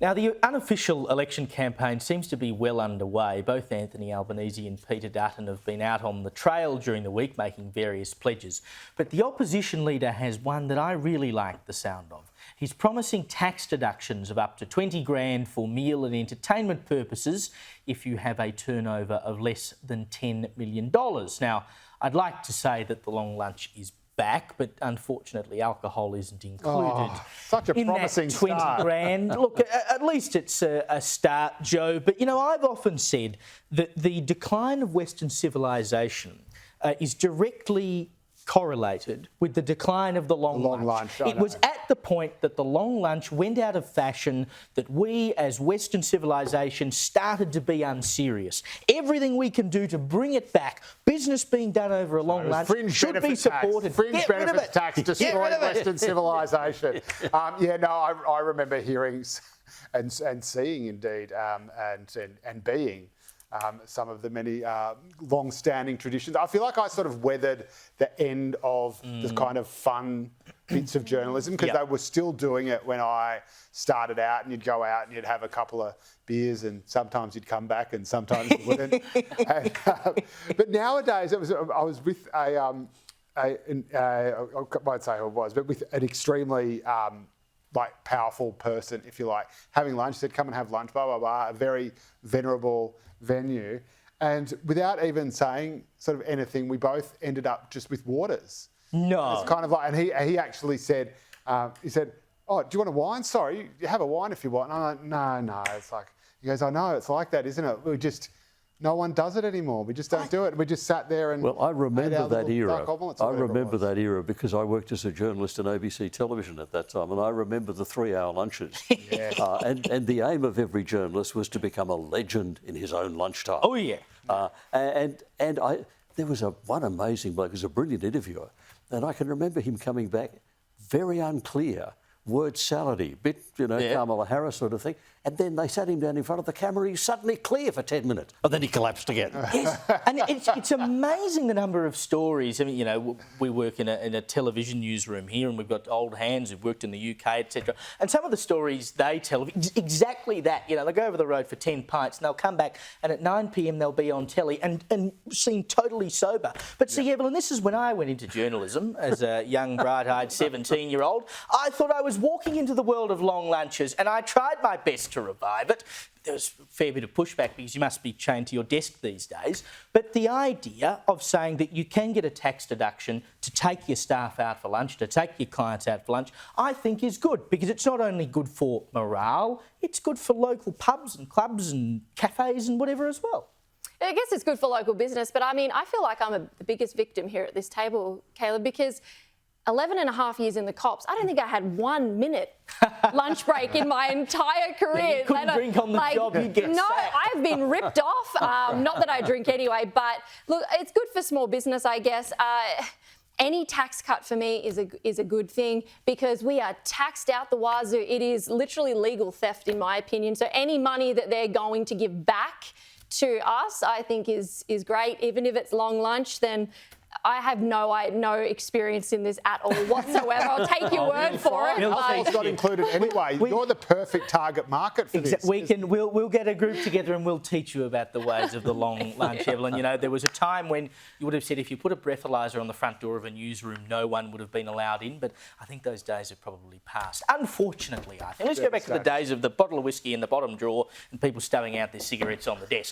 Now, the unofficial election campaign seems to be well underway. Both Anthony Albanese and Peter Dutton have been out on the trail during the week making various pledges. But the opposition leader has one that I really like the sound of. He's promising tax deductions of up to 20 grand for meal and entertainment purposes if you have a turnover of less than $10 million. Now, I'd like to say that the long lunch is back, but unfortunately alcohol isn't included such a in promising that 20 start. grand. Look, at least it's a start, Joe. But, you know, I've often said that the decline of Western civilisation is directly correlated with the decline of the long lunch. It was at the point that the long lunch went out of fashion that we as Western civilisation started to be unserious. Everything we can do to bring it back, business being done over a long lunch, should be supported. Fringe benefits tax destroyed Western civilisation. I remember hearing and seeing indeed and being some of the many long-standing traditions. I feel like I sort of weathered the end of the kind of fun bits of journalism because they were still doing it when I started out, and you'd go out and you'd have a couple of beers and sometimes you'd come back and sometimes you wouldn't. But nowadays, I was with I won't say who it was, but with an extremely powerful person, if you like, having lunch. Said, come and have lunch, blah, blah, blah, a very venerable venue. And without even saying sort of anything, we both ended up just with waters. No. It's kind of like, and he actually said, he said, oh, do you want a wine? Sorry, you have a wine if you want. And I'm like, no. It's like, he goes, I know, it's like that, isn't it? No one does it anymore. We just don't do it. We just sat there and... Well, I remember that era. I remember that era because I worked as a journalist in ABC television at that time, and I remember the 3-hour lunches. And the aim of every journalist was to become a legend in his own lunchtime. Oh, yeah. There was one amazing bloke, he was a brilliant interviewer, and I can remember him coming back very unclear, word salady, bit, Kamala Harris sort of thing. And then they sat him down in front of the camera. He's suddenly clear for 10 minutes. And then he collapsed again. Yes, and it's amazing the number of stories. I mean, we work in a television newsroom here, and we've got old hands who've worked in the UK, etc. And some of the stories they tell, exactly that. They go over the road for 10 pints, and they'll come back, and at 9 p.m. they'll be on telly and seem totally sober. But see, Evelyn, this is when I went into journalism as a young, bright-eyed 17-year-old. I thought I was walking into the world of long lunches, and I tried my best to revive it. There was a fair bit of pushback because you must be chained to your desk these days. But the idea of saying that you can get a tax deduction to take your staff out for lunch, to take your clients out for lunch, I think is good because it's not only good for morale, it's good for local pubs and clubs and cafes and whatever as well. I guess it's good for local business, but I mean, I feel like I'm the biggest victim here at this table, Caleb, because 11 and a half years in the cops, I don't think I had 1 minute lunch break in my entire career. You couldn't drink on the job, you'd get sacked. I've been ripped off. Not that I drink anyway, but look, it's good for small business, I guess. Any tax cut for me is a good thing because we are taxed out the wazoo. It is literally legal theft, in my opinion. So any money that they're going to give back to us, I think is great. Even if it's long lunch, then I have no experience in this at all whatsoever. I'll take your word for it. It's not included anyway. You're the perfect target market for this. We'll get a group together and we'll teach you about the ways of the long lunch, Evelyn. There was a time when you would have said if you put a breathalyser on the front door of a newsroom, no one would have been allowed in. But I think those days have probably passed. Unfortunately, I think. Let's go back to the days of the bottle of whiskey in the bottom drawer and people stowing out their cigarettes on the desk.